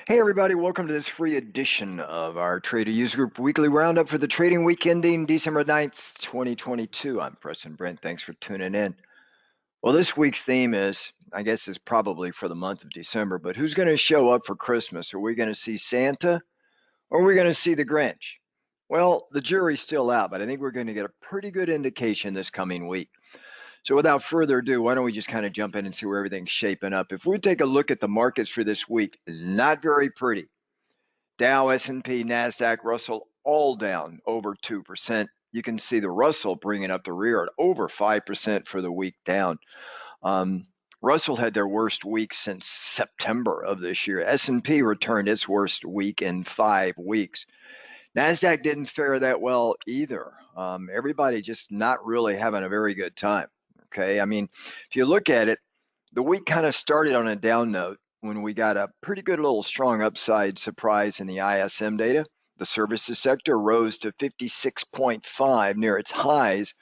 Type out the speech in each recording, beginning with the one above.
Hey everybody, welcome to this free edition of our Trader User Group Weekly Roundup for the trading week ending December 9th, 2022. I'm Preston Brent. Thanks for tuning in. Well, this week's theme I guess is probably for the month of December, but who's going to show up for Christmas? Are we going to see Santa or are we going to see the Grinch? Well, the jury's still out, but I think we're going to get a pretty good indication this coming week. So without further ado, why don't we just kind of jump in and see where everything's shaping up? If we take a look at the markets for this week, not very pretty. Dow, S&P, NASDAQ, Russell, all down over 2%. You can see the Russell bringing up the rear at over 5% for the week down. Russell had their worst week since September of this year. S&P returned its worst week in 5 weeks. NASDAQ didn't fare that well either. Everybody just not really having a very good time. Okay, I mean, if you look at it, the week kind of started on a down note when we got a pretty good little strong upside surprise in the ISM data. The services sector rose to 56.5, near its highs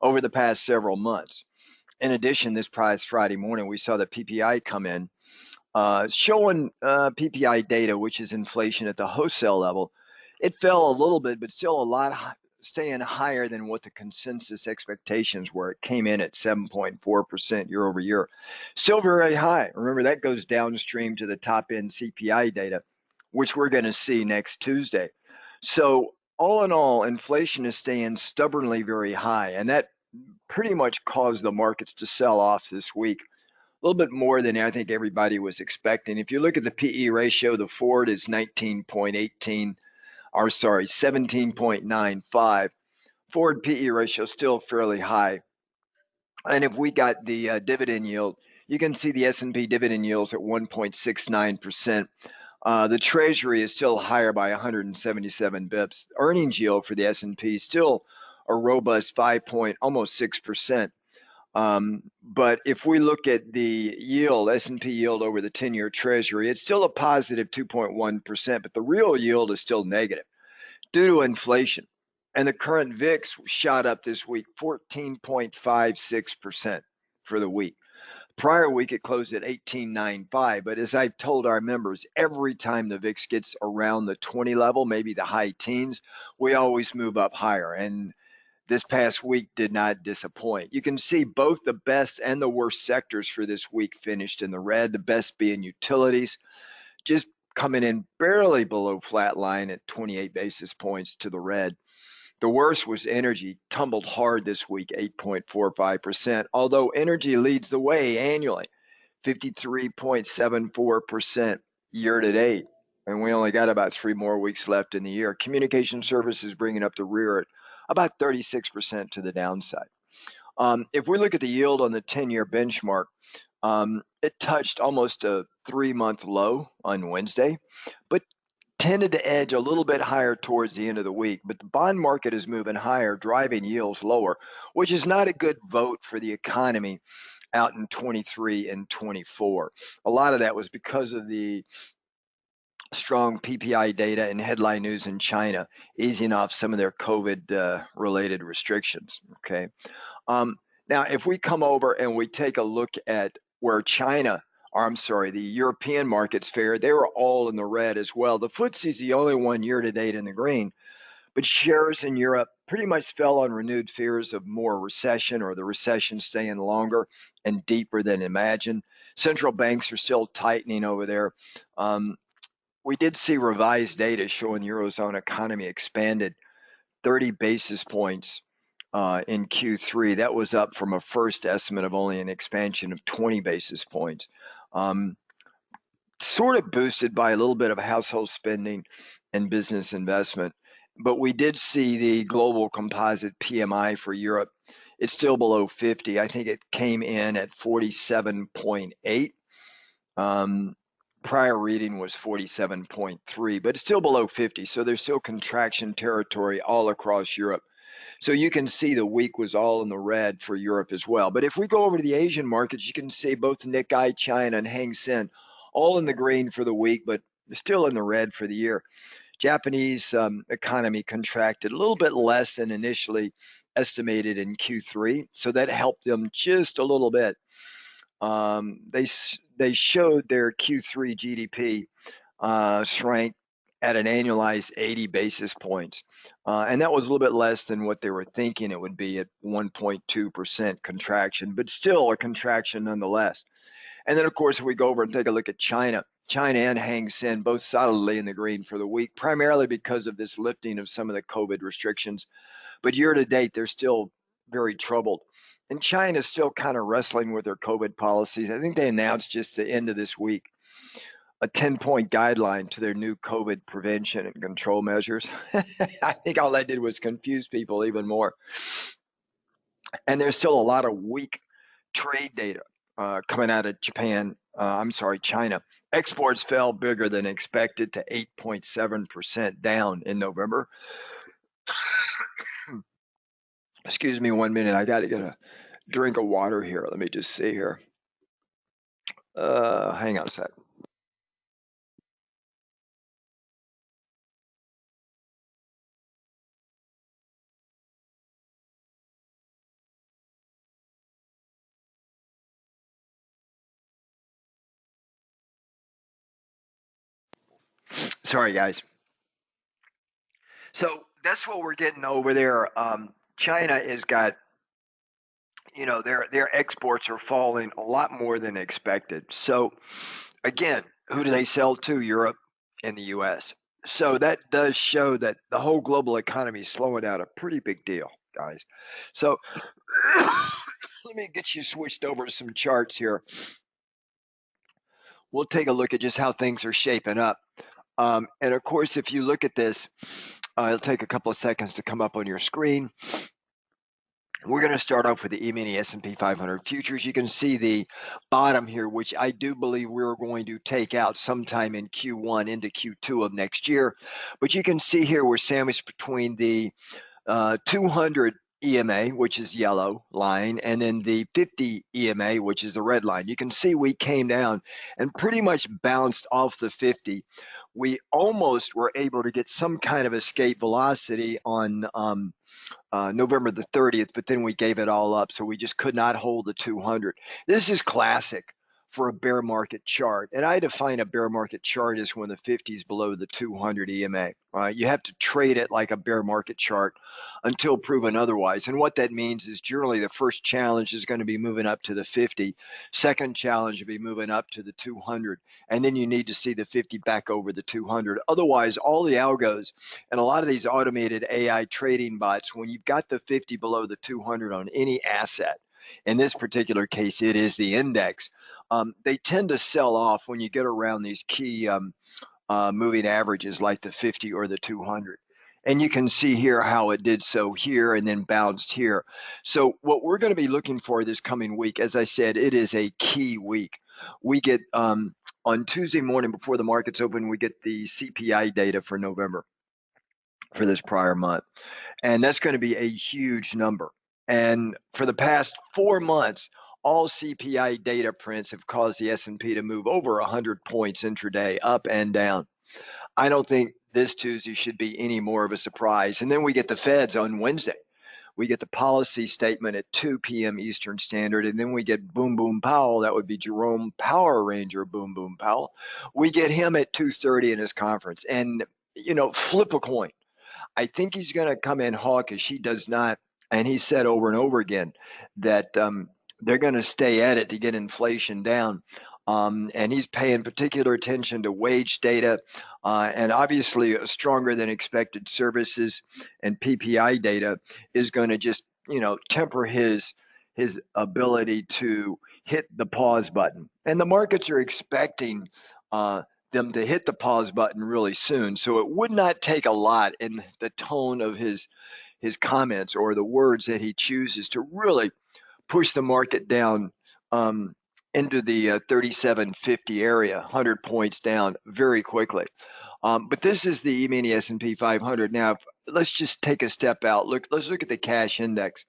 over the past several months. In addition, this past Friday morning, we saw the PPI come in, showing PPI data, which is inflation at the wholesale level. It fell a little bit, but still a lot staying higher than what the consensus expectations were. It came in at 7.4% year over year. Still very high. Remember, that goes downstream to the top end CPI data, which we're going to see next Tuesday. So all in all, inflation is staying stubbornly very high, and that pretty much caused the markets to sell off this week. A little bit more than I think everybody was expecting. If you look at the PE ratio, the Ford is 19.18, or sorry, 17.95. Forward PE ratio still fairly high. And if we got the dividend yield, you can see the S&P dividend yields at 1.69%. The Treasury is still higher by 177 bips. Earnings yield for the S&P still a robust 5 point, almost 6%. But if we look at the yield, S&P yield over the 10-year Treasury, it's still a positive 2.1%, but the real yield is still negative due to inflation. And the current VIX shot up this week 14.56% for the week. Prior week, it closed at 18.95. But as I've told our members, every time the VIX gets around the 20 level, maybe the high teens, we always move up higher. And this past week did not disappoint. You can see both the best and the worst sectors for this week finished in the red, the best being utilities, just coming in barely below flat line at 28 basis points to the red. The worst was energy, tumbled hard this week, 8.45%, although energy leads the way annually, 53.74% year to date. And we only got about 3 more weeks left in the year. Communication services bringing up the rear at about 36% to the downside. If we look at the yield on the 10-year benchmark, it touched almost a 3-month low on Wednesday, but tended to edge a little bit higher towards the end of the week. But the bond market is moving higher, driving yields lower, which is not a good vote for the economy out in 23 and 24. A lot of that was because of the strong PPI data and headline news in China, easing off some of their COVID related restrictions. Okay. Now, if we come over and we take a look at where China, or I'm sorry, the European markets fared, they were all in the red as well. The FTSE is the only one year to date in the green, but shares in Europe pretty much fell on renewed fears of more recession or the recession staying longer and deeper than imagined. Central banks are still tightening over there. We did see revised data showing the Eurozone economy expanded 30 basis points in Q3. That was up from a first estimate of only an expansion of 20 basis points. Sort of boosted by a little bit of household spending and business investment. But we did see the global composite PMI for Europe. It's still below 50. I think it came in at 47.8. Prior reading was 47.3, but it's still below 50. So there's still contraction territory all across Europe. So you can see the week was all in the red for Europe as well. But if we go over to the Asian markets, you can see both Nikkei, China, and Hang Seng all in the green for the week, but still in the red for the year. Japanese economy contracted a little bit less than initially estimated in Q3, so that helped them just a little bit. They showed their Q3 GDP shrank at an annualized 80 basis points. And that was a little bit less than what they were thinking it would be at 1.2% contraction, but still a contraction nonetheless. And then, of course, if we go over and take a look at China, China and Hang Seng both solidly in the green for the week, primarily because of this lifting of some of the COVID restrictions. But year to date, they're still very troubled. And China's still kind of wrestling with their COVID policies. I think they announced just the end of this week a 10-point guideline to their new COVID prevention and control measures. I think all that did was confuse people even more. And there's still a lot of weak trade data coming out of China. Exports fell bigger than expected to 8.7% down in November. Excuse me 1 minute. I got to get a drink of water here. Let me just see here. Hang on a sec. Sorry, guys. So that's what we're getting over there. China has got, their exports are falling a lot more than expected. So again, who do they sell to? Europe and the U.S. So that does show that the whole global economy is slowing down a pretty big deal, guys. So let me get you switched over to some charts here. We'll take a look at just how things are shaping up. And of course, if you look at this, it'll take a couple of seconds to come up on your screen. We're going to start off with the E-mini S&P 500 futures. You can see the bottom here, which I do believe we're going to take out sometime in Q1 into Q2 of next year. But you can see here we're sandwiched between the 200 EMA, which is yellow line, and then the 50 EMA, which is the red line. You can see we came down and pretty much bounced off the 50. We almost were able to get some kind of escape velocity on November the 30th, but then we gave it all up. So we just could not hold the 200. This is classic for a bear market chart. And I define a bear market chart as when the 50 is below the 200 EMA. You have to trade it like a bear market chart until proven otherwise. And what that means is generally the first challenge is going to be moving up to the 50. Second challenge will be moving up to the 200. And then you need to see the 50 back over the 200. Otherwise, all the algos and a lot of these automated AI trading bots, when you've got the 50 below the 200 on any asset, in this particular case, it is the index, they tend to sell off when you get around these key moving averages like the 50 or the 200. And you can see here how it did so here and then bounced here. So what we're going to be looking for this coming week, as I said, it is a key week. We get on Tuesday morning before the markets open, we get the CPI data for November for this prior month. And that's going to be a huge number. And for the past 4 months, all CPI data prints have caused the S&P to move over 100 points intraday, up and down. I don't think this Tuesday should be any more of a surprise. And then we get the Feds on Wednesday. We get the policy statement at 2 p.m. Eastern Standard, and then we get Boom Boom Powell. That would be Jerome Power Ranger Boom Boom Powell. We get him at 2:30 in his conference. And, flip a coin. I think he's going to come in hawkish. He does not. And he said over and over again that they're going to stay at it to get inflation down. And he's paying particular attention to wage data and obviously stronger than expected services and PPI data is going to just, temper his ability to hit the pause button. And the markets are expecting them to hit the pause button really soon. So it would not take a lot in the tone of his comments or the words that he chooses to really push the market down into the 3750 area, 100 points down very quickly. But this is the E-mini S&P 500. Now, let's just take a step out. Let's look at the cash index.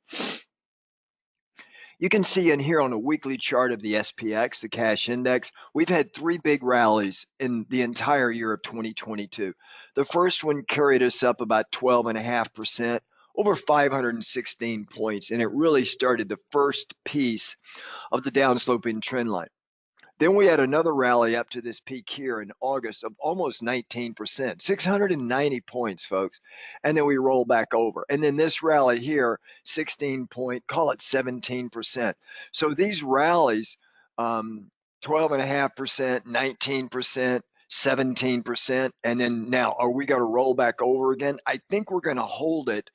You can see in here on a weekly chart of the SPX, the cash index, we've had 3 big rallies in the entire year of 2022. The first one carried us up about 12.5%, over 516 points, and it really started the first piece of the downsloping trend line. Then we had another rally up to this peak here in August of almost 19%, 690 points, folks. And then we roll back over. And then this rally here, 16 point, call it 17%. So these rallies, 12.5%, 19%, 17%. And then now, are we going to roll back over again? I think we're going to hold it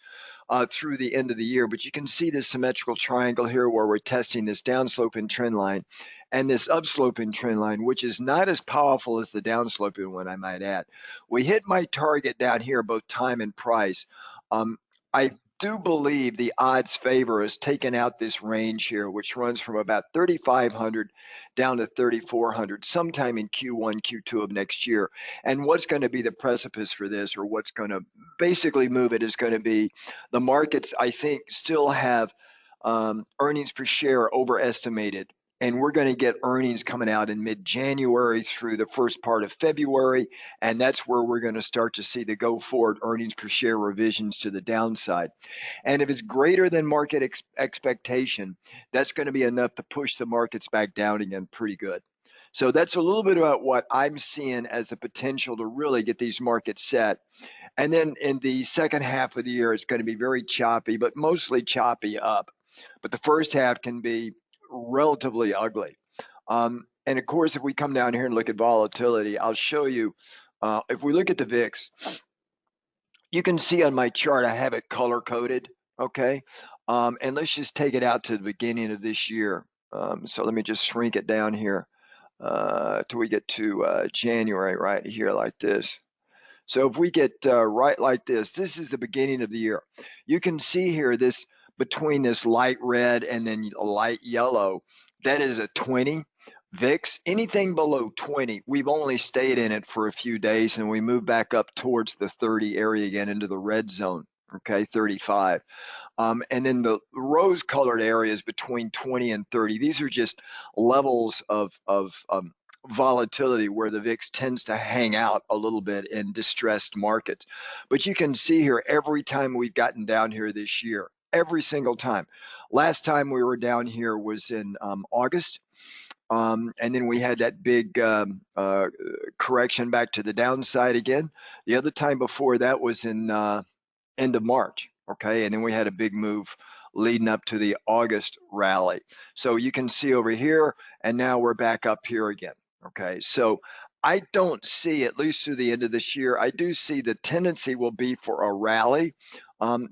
through the end of the year. But you can see this symmetrical triangle here where we're testing this downsloping trend line and this upsloping trend line, which is not as powerful as the downsloping one, I might add. We hit my target down here, both time and price. I do believe the odds favor us taking out this range here, which runs from about 3,500 down to 3,400 sometime in Q1, Q2 of next year. And what's going to be the precipice for this, or what's going to basically move it, is going to be the markets, I think, still have earnings per share overestimated. And we're going to get earnings coming out in mid-January through the first part of February. And that's where we're going to start to see the go-forward earnings per share revisions to the downside. And if it's greater than market expectation, that's going to be enough to push the markets back down again pretty good. So that's a little bit about what I'm seeing as the potential to really get these markets set. And then in the second half of the year, it's going to be very choppy, but mostly choppy up. But the first half can be relatively ugly. And of course, if we come down here and look at volatility, I'll show you. If we look at the VIX, you can see on my chart I have it color coded. Okay, and let's just take it out to the beginning of this year. So let me just shrink it down here till we get to January right here like this. So if we get right like this is the beginning of the year. You can see here this between this light red and then light yellow, that is a 20 VIX. Anything below 20, we've only stayed in it for a few days and we move back up towards the 30 area again into the red zone. Okay, 35. And then the rose colored areas between 20 and 30, these are just levels of volatility where the VIX tends to hang out a little bit in distressed markets. But you can see here every time we've gotten down here this year, every single time. Last time we were down here was in August. And then we had that big correction back to the downside again. The other time before that was in end of March. Okay. And then we had a big move leading up to the August rally. So you can see over here, and now we're back up here again. Okay, so I don't see, at least through the end of this year, I do see the tendency will be for a rally.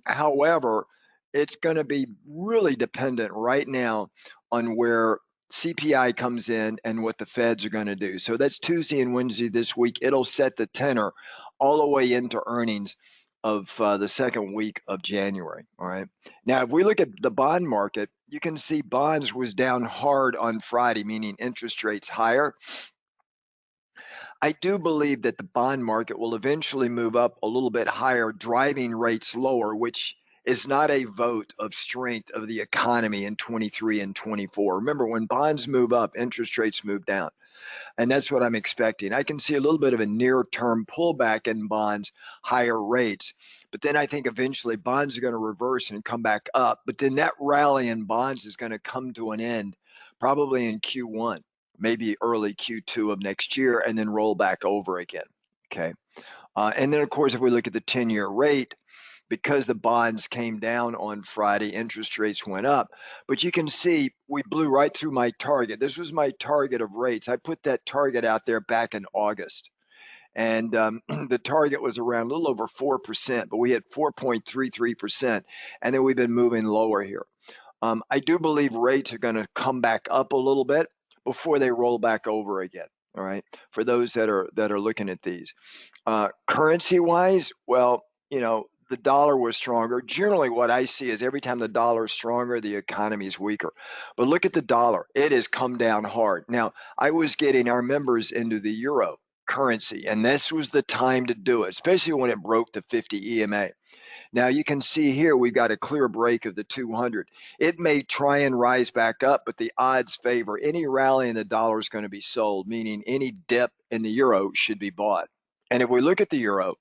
However, it's going to be really dependent right now on where CPI comes in and what the Feds are going to do. So that's Tuesday and Wednesday this week. It'll set the tenor all the way into earnings of the second week of January. All right. Now, if we look at the bond market, you can see bonds was down hard on Friday, meaning interest rates higher. I do believe that the bond market will eventually move up a little bit higher, driving rates lower, which is not a vote of strength of the economy in 23 and 24. Remember, when bonds move up, interest rates move down. And that's what I'm expecting. I can see a little bit of a near-term pullback in bonds, higher rates. But then I think eventually bonds are going to reverse and come back up. But then that rally in bonds is going to come to an end probably in Q1, maybe early Q2 of next year, and then roll back over again. Okay. And then, of course, if we look at the 10-year rate, because the bonds came down on Friday, interest rates went up. But you can see we blew right through my target. This was my target of rates. I put that target out there back in August. And the target was around a little over 4%, but we had 4.33%. And then we've been moving lower here. I do believe rates are going to come back up a little bit before they roll back over again. All right. For those that are looking at these. Currency wise, well, the dollar was stronger. Generally, what I see is every time the dollar is stronger, the economy is weaker. But look at the dollar. It has come down hard. Now, I was getting our members into the euro currency, and this was the time to do it, especially when it broke the 50 EMA. Now, you can see here we've got a clear break of the 200. It may try and rise back up, but the odds favor any rally in the dollar is going to be sold, meaning any dip in the euro should be bought. And if we look at the euro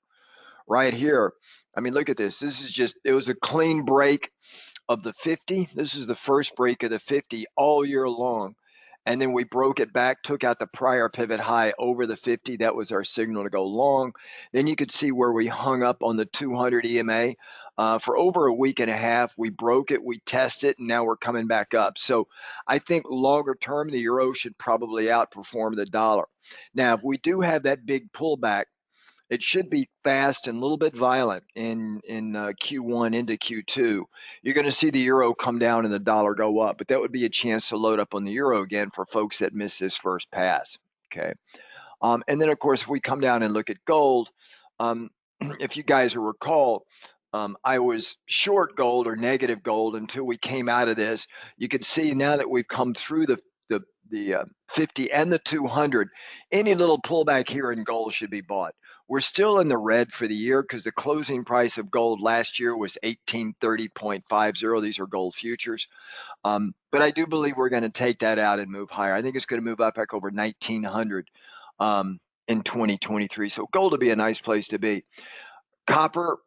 right here, I mean, look at this. This is just, it was a clean break of the 50. This is the first break of the 50 all year long. and then we broke it back, took out the prior pivot high over the 50. That was our signal to go long. Then you could see where we hung up on the 200 EMA. For over a week and a half, we broke it, we tested, and now we're coming back up. So I think longer term, the euro should probably outperform the dollar. Now, if we do have that big pullback, it should be fast and a little bit violent in Q1 into Q2. You're going to see the euro come down and the dollar go up, but that would be a chance to load up on the euro again for folks that missed this first pass. Okay. And then, of course, if we come down and look at gold, if you guys will recall, I was short gold or negative gold until we came out of this. You can see now that we've come through the 50 and the 200, any little pullback here in gold should be bought. We're still in the red for the year because the closing price of gold last year was 1830.50. These are gold futures. But I do believe we're going to take that out and move higher. I think it's going to move up back over 1900 in 2023. So gold will be a nice place to be. Copper,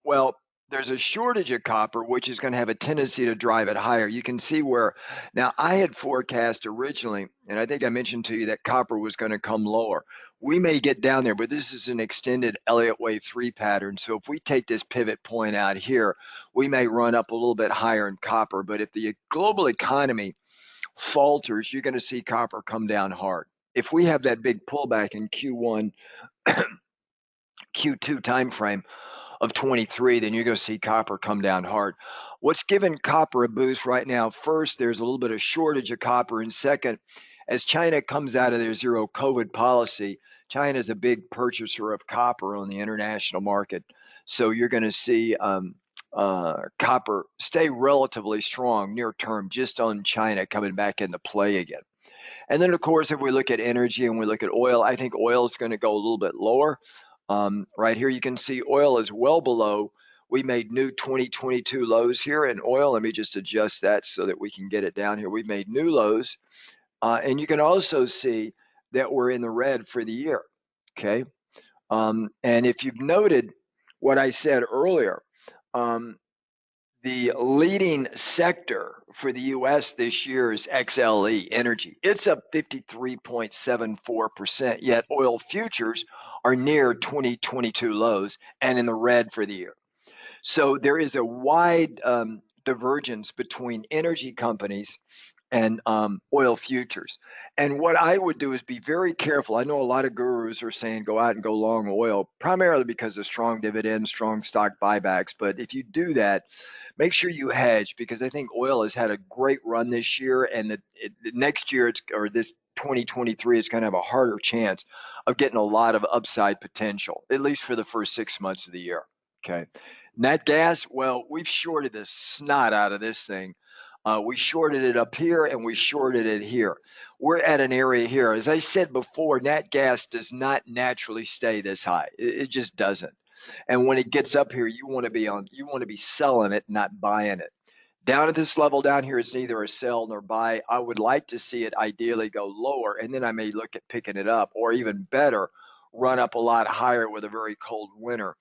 well, there's a shortage of copper, which is going to have a tendency to drive it higher. You can see where, now I had forecast originally, and I think I mentioned to you that copper was going to come lower. We may get down there, but this is an extended Elliott Wave 3 pattern. So if we take this pivot point out here, we may run up a little bit higher in copper. But if the global economy falters, you're going to see copper come down hard. If we have that big pullback in Q1, Q2 timeframe of 23, then you're going to see copper come down hard. What's giving copper a boost right now? First, there's a little bit of shortage of copper. And second, as China comes out of their zero COVID policy, China is a big purchaser of copper on the international market. So you're going to see copper stay relatively strong near term just on China coming back into play again. And then, of course, if we look at energy and we look at oil, I think oil is going to go a little bit lower. Right here, you can see oil is well below. We made new 2022 lows here in oil. Let me just adjust that so that we can get it down here. We made new lows. And you can also see that we're in the red for the year. Okay. And if you've noted what I said earlier, the leading sector for the U.S. this year is XLE, energy. It's up 53.74%, yet oil futures are near 2022 lows and in the red for the year. So there is a wide divergence between energy companies and oil futures. And what I would do is be very careful. I know a lot of gurus are saying go out and go long oil, primarily because of strong dividends, strong stock buybacks. But if you do that, make sure you hedge, because I think oil has had a great run this year, and the next year this 2023, it's going to have a harder chance of getting a lot of upside potential, at least for the first 6 months of the year. Okay. Nat gas, well, we've shorted the snot out of this thing. We shorted it up here and we shorted it here. We're at an area here. As I said before, nat gas does not naturally stay this high. It just doesn't. And when it gets up here, you want to be selling it, not buying it. Down at this level down here, it's neither a sell nor buy. I would like to see it ideally go lower, and then I may look at picking it up, or even better, run up a lot higher with a very cold winter,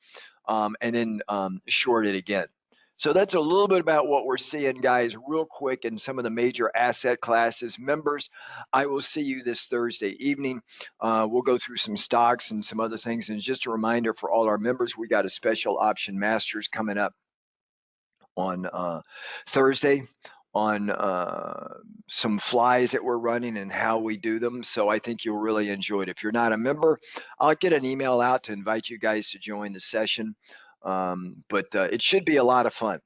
and then short it again. So that's a little bit about what we're seeing, guys, real quick in some of the major asset classes. Members, I will see you this Thursday evening. We'll go through some stocks and some other things. And just a reminder for all our members, we got a special option masters coming up on Thursday on some flies that we're running and how we do them. So I think you'll really enjoy it. If you're not a member, I'll get an email out to invite you guys to join the session. But it should be a lot of fun.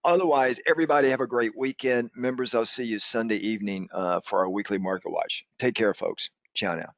Otherwise, everybody have a great weekend. Members, I'll see you Sunday evening for our weekly market watch. Take care, folks. Ciao now.